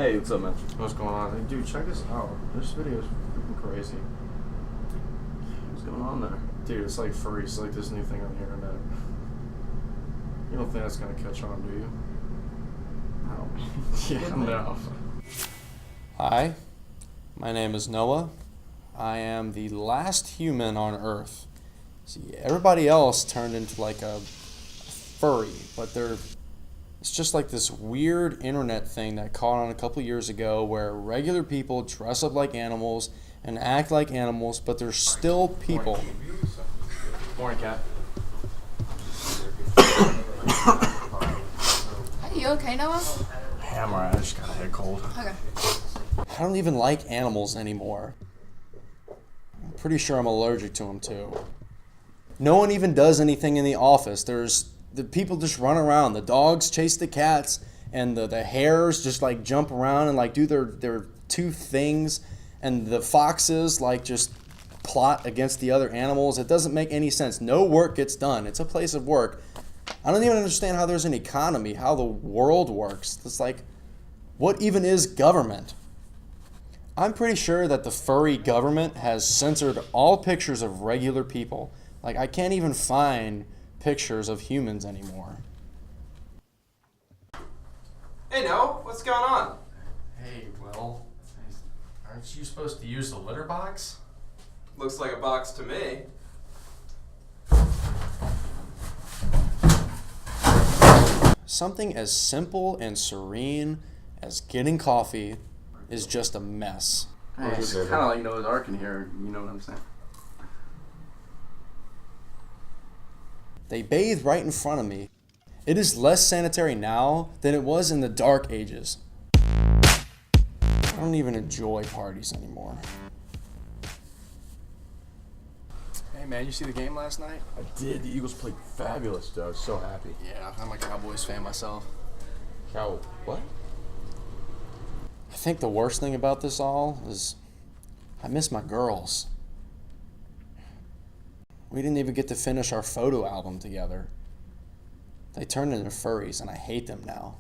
Hey, what's up, man? What's going on? Hey, dude, check this out. This video is freaking crazy. What's going on there? Dude, it's like furries. It's like this new thing on the internet. You don't think that's gonna catch on, do you? No. Yeah, no. Hi, my name is Noah. I am the last human on Earth. See, everybody else turned into like a furry, but it's just like this weird internet thing that caught on a couple years ago where regular people dress up like animals and act like animals, but they're still people. Morning, cat. Are you okay, Noah? Yeah, I'm alright. I just got a head cold. Okay. I don't even like animals anymore. I'm pretty sure I'm allergic to them too. No one even does anything in the office. The people just run around. The dogs chase the cats, and the hares just like jump around and like do their two things, and the foxes like just plot against the other animals. It doesn't make any sense. No work gets done. It's a place of work. I don't even understand how there's an economy, how the world works. It's like, what even is government? I'm pretty sure that the furry government has censored all pictures of regular people. Like, I can't even find pictures of humans anymore. Hey, Noah, what's going on? Hey, Will, aren't you supposed to use the litter box? Looks like a box to me. Something as simple and serene as getting coffee is just a mess. Hey, it's kind of like Noah's Ark in here, you know what I'm saying? They bathe right in front of me. It is less sanitary now than it was in the dark ages. I don't even enjoy parties anymore. Hey man, you see the game last night? I did. The Eagles played fabulous, dude. I was so happy. Yeah, I'm a Cowboys fan myself. What? I think the worst thing about this all is I miss my girls. We didn't even get to finish our photo album together. They turned into furries and I hate them now.